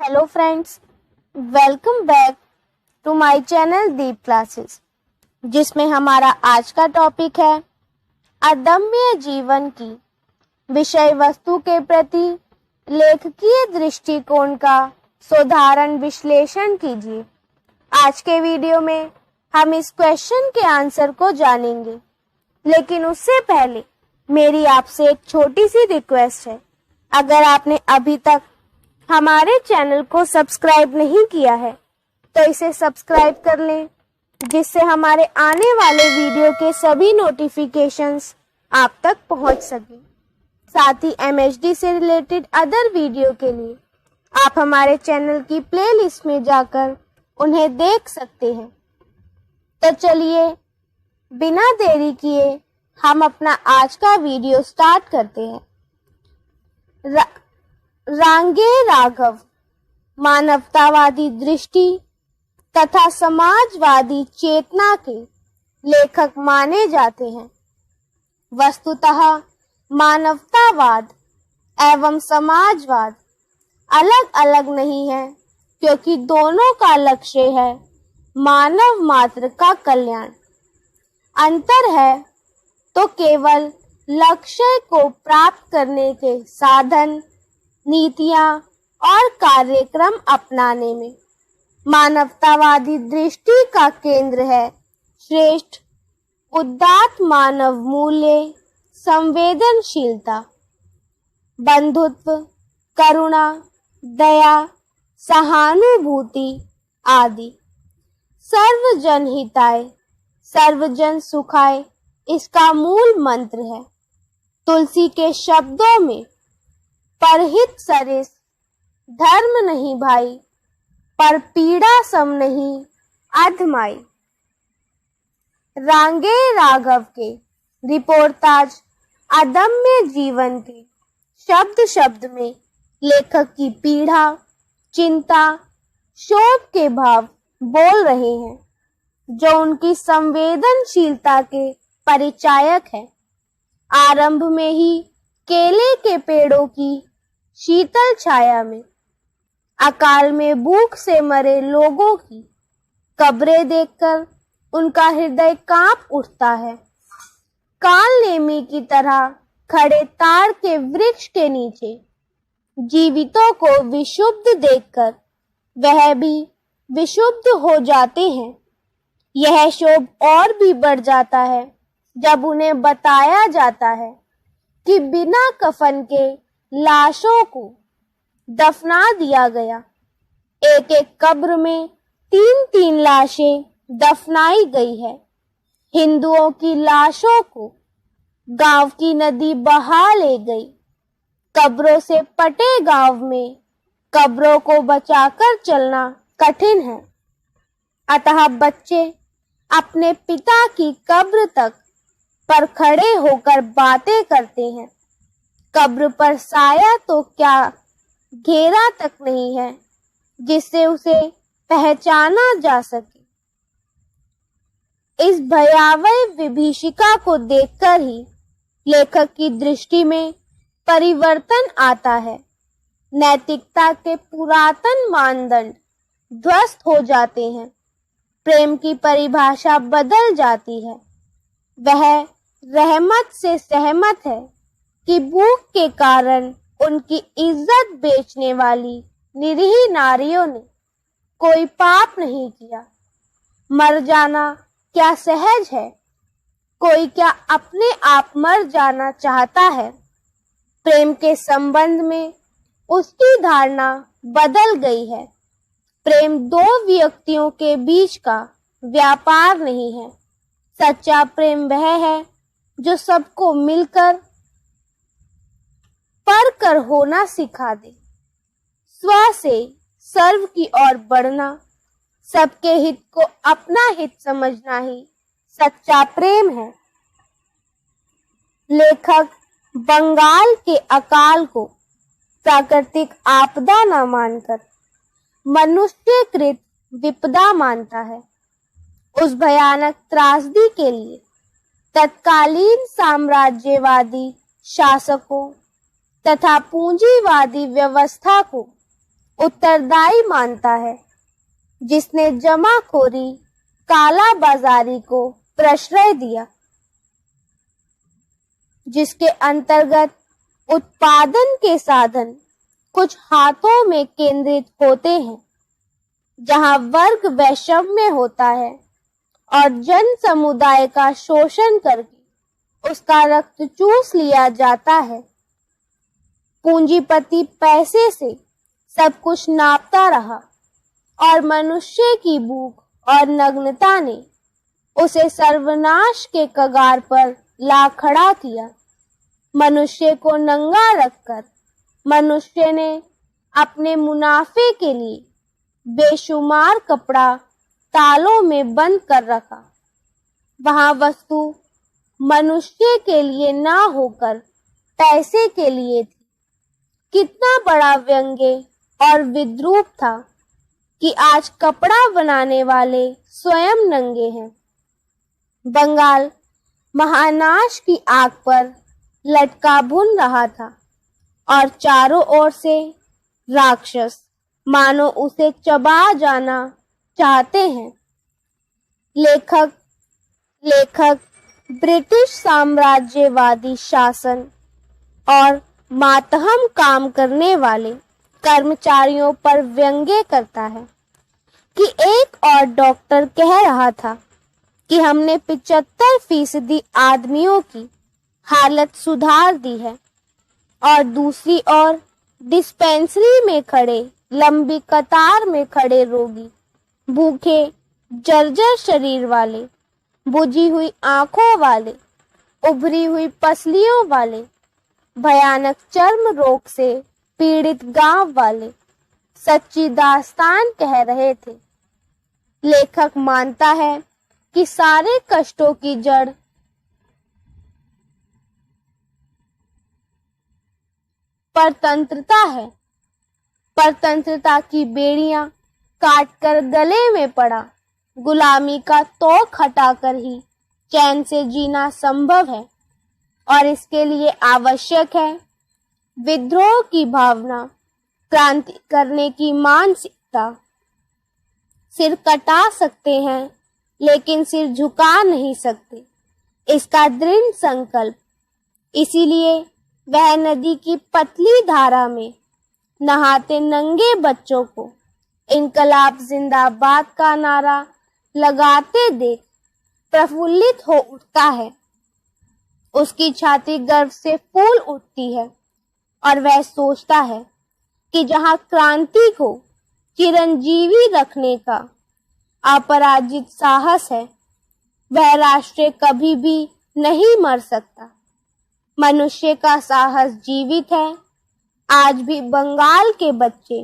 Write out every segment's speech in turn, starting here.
Hello friends, welcome back to my channel Deep classes, जिसमें हमारा आज का टॉपिक है अदम्य जीवन की विषय वस्तु के प्रति लेखकीय दृष्टिकोण का साधारण विश्लेषण कीजिए। आज के वीडियो में हम इस क्वेश्चन के आंसर को जानेंगे, लेकिन उससे पहले मेरी आपसे एक छोटी सी रिक्वेस्ट है। अगर आपने अभी तक हमारे चैनल को सब्सक्राइब नहीं किया है तो इसे सब्सक्राइब कर लें, जिससे हमारे आने वाले वीडियो के सभी नोटिफिकेशंस आप तक पहुंच सकें। साथ ही एमएचडी से रिलेटेड अदर वीडियो के लिए आप हमारे चैनल की प्लेलिस्ट में जाकर उन्हें देख सकते हैं। तो चलिए बिना देरी किए हम अपना आज का वीडियो स्टार्ट करते हैं। रांगे राघव मानवतावादी दृष्टि तथा समाजवादी चेतना के लेखक माने जाते हैं। वस्तुतः मानवतावाद एवं समाजवाद अलग अलग नहीं है, क्योंकि दोनों का लक्ष्य है मानव मात्र का कल्याण। अंतर है तो केवल लक्ष्य को प्राप्त करने के साधन, नीतियां और कार्यक्रम अपनाने में। मानवतावादी दृष्टि का केंद्र है श्रेष्ठ उदात्त मानव मूल्य, संवेदनशीलता, बंधुत्व, करुणा, दया, सहानुभूति आदि। सर्वजन हिताय सर्वजन सुखाय इसका मूल मंत्र है। तुलसी के शब्दों में परहित सरिस धर्म नहीं भाई, पर पीड़ा सम नहीं अधमाई। रांगे राघव के रिपोर्टाज अदम्य जीवन के शब्द शब्द में लेखक की पीड़ा, चिंता, शोक के भाव बोल रहे हैं, जो उनकी संवेदनशीलता के परिचायक है। आरंभ में ही केले के पेड़ों की शीतल छाया में अकाल में भूख से मरे लोगों की कब्रें देखकर उनका हृदय कांप उठता है। काल नेमी की तरह खड़े ताड़ के वृक्ष के नीचे जीवितों को विशुद्ध देखकर वह भी विशुद्ध हो जाते हैं। यह शोक और भी बढ़ जाता है जब उन्हें बताया जाता है कि बिना कफन के लाशों को दफना दिया गया। एक एक कब्र में 3-3 लाशें दफनाई गई है। हिंदुओं की लाशों को गांव की नदी बहा ले गई। कब्रों से पटे गांव में कब्रों को बचाकर चलना कठिन है। अतः बच्चे अपने पिता की कब्र तक पर खड़े होकर बातें करते हैं। कब्र पर साया तो क्या घेरा तक नहीं है जिससे उसे पहचाना जा सके। इस भयावह विभीषिका को देखकर ही लेखक की दृष्टि में परिवर्तन आता है। नैतिकता के पुरातन मानदंड ध्वस्त हो जाते हैं। प्रेम की परिभाषा बदल जाती है। वह रहमत से सहमत है कि भूख के कारण उनकी इज्जत बेचने वाली निरीह नारियों ने कोई पाप नहीं किया। मर जाना क्या सहज है? कोई क्या अपने आप मर जाना चाहता है? प्रेम के संबंध में उसकी धारणा बदल गई है। प्रेम दो व्यक्तियों के बीच का व्यापार नहीं है। सच्चा प्रेम वह है जो सबको मिलकर पर कर होना सिखा दे। स्व से सर्व की ओर बढ़ना, सबके हित को अपना हित समझना ही सच्चा प्रेम है। लेखक बंगाल के अकाल को प्राकृतिक आपदा न मानकर मनुष्यकृत विपदा मानता है। उस भयानक त्रासदी के लिए तत्कालीन साम्राज्यवादी शासकों तथा पूंजीवादी व्यवस्था को उत्तरदायी मानता है, जिसने जमाखोरी, काला बाजारी को प्रश्रय दिया, जिसके अंतर्गत उत्पादन के साधन कुछ हाथों में केंद्रित होते हैं, जहां वर्ग वैषम्य होता है और जन समुदाय का शोषण करके उसका रक्त चूस लिया जाता है। पूंजीपति पैसे से सब कुछ नापता रहा और मनुष्य की भूख और नग्नता ने उसे सर्वनाश के कगार पर ला खड़ा किया। मनुष्य को नंगा रखकर मनुष्य ने अपने मुनाफे के लिए बेशुमार कपड़ा तालों में बंद कर रखा। वहां वस्तु मनुष्य के लिए ना होकर पैसे के लिए थी। कितना बड़ा व्यंग्य और विद्रूप था कि आज कपड़ा बनाने वाले स्वयं नंगे हैं। बंगाल महानाश की आग पर लटका भुन रहा था और चारों ओर से राक्षस मानो उसे चबा जाना चाहते हैं। लेखक ब्रिटिश साम्राज्यवादी शासन और मातहम काम करने वाले कर्मचारियों पर व्यंग्य करता है कि एक और डॉक्टर कह रहा था कि हमने 75% आदमियों की हालत सुधार दी है, और दूसरी ओर डिस्पेंसरी में खड़े लंबी कतार में खड़े रोगी, भूखे जर्जर शरीर वाले, बुझी हुई आंखों वाले, उभरी हुई पसलियों वाले, भयानक चर्म रोग से पीड़ित गांव वाले सच्ची दास्तान कह रहे थे। लेखक मानता है कि सारे कष्टों की जड़ परतंत्रता है। परतंत्रता की बेड़ियां काटकर गले में पड़ा गुलामी का तोख हटाकर ही चैन से जीना संभव है, और इसके लिए आवश्यक है विद्रोह की भावना, क्रांति करने की मानसिकता। सिर कटा सकते हैं लेकिन सिर झुका नहीं सकते, इसका दृढ़ संकल्प। इसीलिए वह नदी की पतली धारा में नहाते नंगे बच्चों को इनकलाब जिंदाबाद का नारा लगाते देख प्रफुल्लित हो उठता है। उसकी छाती गर्व से फूल उठती है और वह सोचता है कि जहां क्रांति को चिरंजीवी रखने का अपराजित साहस है, वह राष्ट्र कभी भी नहीं मर सकता। मनुष्य का साहस जीवित है। आज भी बंगाल के बच्चे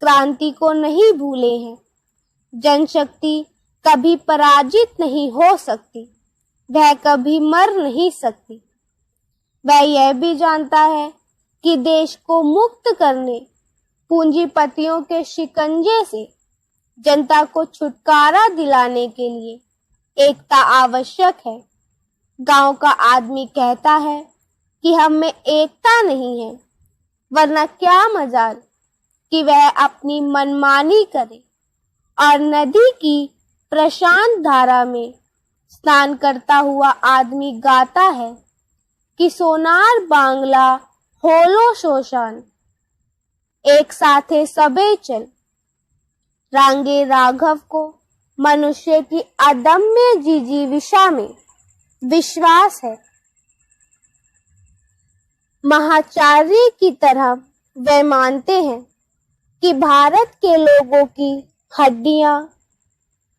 क्रांति को नहीं भूले हैं। जनशक्ति कभी पराजित नहीं हो सकती, वह कभी मर नहीं सकती। वह यह भी जानता है कि देश को मुक्त करने, पूंजीपतियों के शिकंजे से जनता को छुटकारा दिलाने के लिए एकता आवश्यक है। गांव का आदमी कहता है कि हम में एकता नहीं है, वरना क्या मजाल कि वह अपनी मनमानी करे। और नदी की प्रशांत धारा में स्नान करता हुआ आदमी गाता है कि सोनार बांग्ला होलो शोशान, एक साथे सबे चल। रांगे राघव को मनुष्य की अदम्य जिजीविषा में विश्वास है। महाचार्य की तरह वे मानते हैं कि भारत के लोगों की हड्डियां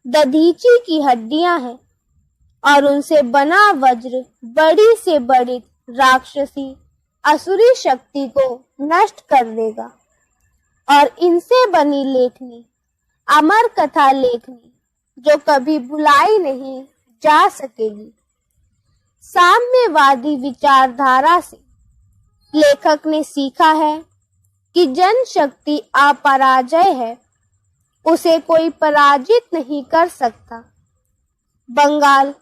दधीची की हड्डियां हैं और उनसे बना वज्र बड़ी से बड़ी राक्षसी असुरी शक्ति को नष्ट कर देगा, और इनसे बनी लेखनी अमर कथा लेखनी जो कभी भुलाई नहीं जा सकेगी। साम्यवादी विचारधारा से लेखक ने सीखा है कि जनशक्ति अपराजय है, उसे कोई पराजित नहीं कर सकता। बंगाल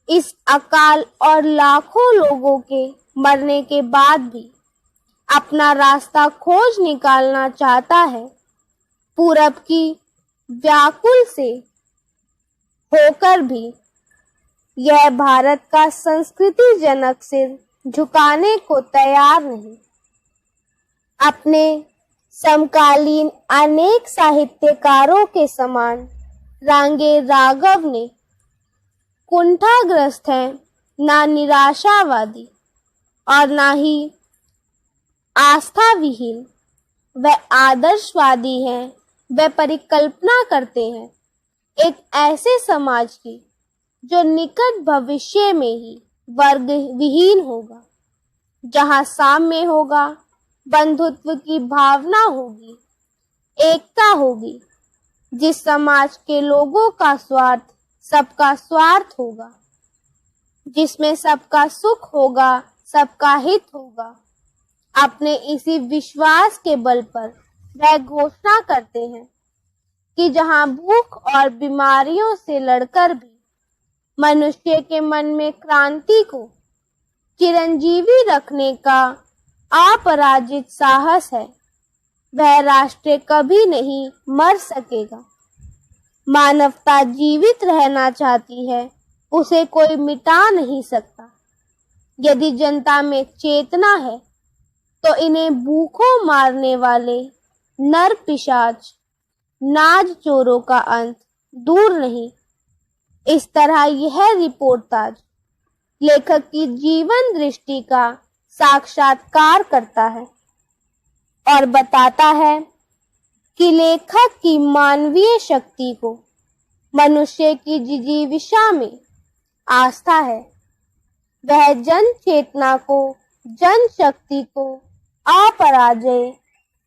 इस अकाल और लाखों लोगों के मरने के बाद भी अपना रास्ता खोज निकालना चाहता है। पूरब की व्याकुल से होकर भी यह भारत का संस्कृति जनक सिर झुकाने को तैयार नहीं। अपने समकालीन अनेक साहित्यकारों के समान रांगे राघव ने कुंठाग्रस्त हैं, ना निराशावादी और ना ही आस्था विहीन। वे आदर्शवादी हैं। वे परिकल्पना करते हैं एक ऐसे समाज की जो निकट भविष्य में ही वर्ग विहीन होगा, जहां साम्य होगा, बंधुत्व की भावना होगी, एकता होगी, जिस समाज के लोगों का स्वार्थ सबका स्वार्थ होगा, जिसमें सबका सुख होगा, सबका हित होगा। अपने इसी विश्वास के बल पर वह घोषणा करते हैं कि जहां भूख और बीमारियों से लड़कर भी मनुष्य के मन में क्रांति को चिरंजीवी रखने का अपराजित साहस है, वह राष्ट्र कभी नहीं मर सकेगा। मानवता जीवित रहना चाहती है, उसे कोई मिटा नहीं सकता। यदि जनता में चेतना है तो इन्हें भूखों मारने वाले नर पिशाच नाज चोरों का अंत दूर नहीं। इस तरह यह रिपोर्टाज लेखक की जीवन दृष्टि का साक्षात्कार करता है और बताता है कि लेखक की मानवीय शक्ति को मनुष्य की जिजीविषा में आस्था है। वह जन चेतना को, जन शक्ति को अपराजय,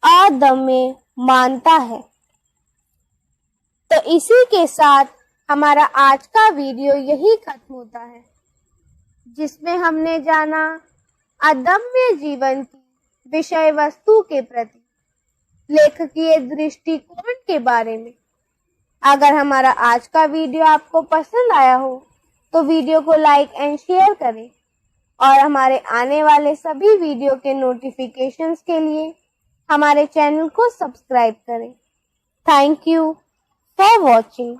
अदम्य मानता है। तो इसी के साथ हमारा आज का वीडियो यही खत्म होता है, जिसमें हमने जाना अदम्य जीवन की विषय वस्तु के प्रति लेखकीय दृष्टिकोण के बारे में। अगर हमारा आज का वीडियो आपको पसंद आया हो तो वीडियो को लाइक एंड शेयर करें और हमारे आने वाले सभी वीडियो के नोटिफिकेशंस के लिए हमारे चैनल को सब्सक्राइब करें। Thank you for watching.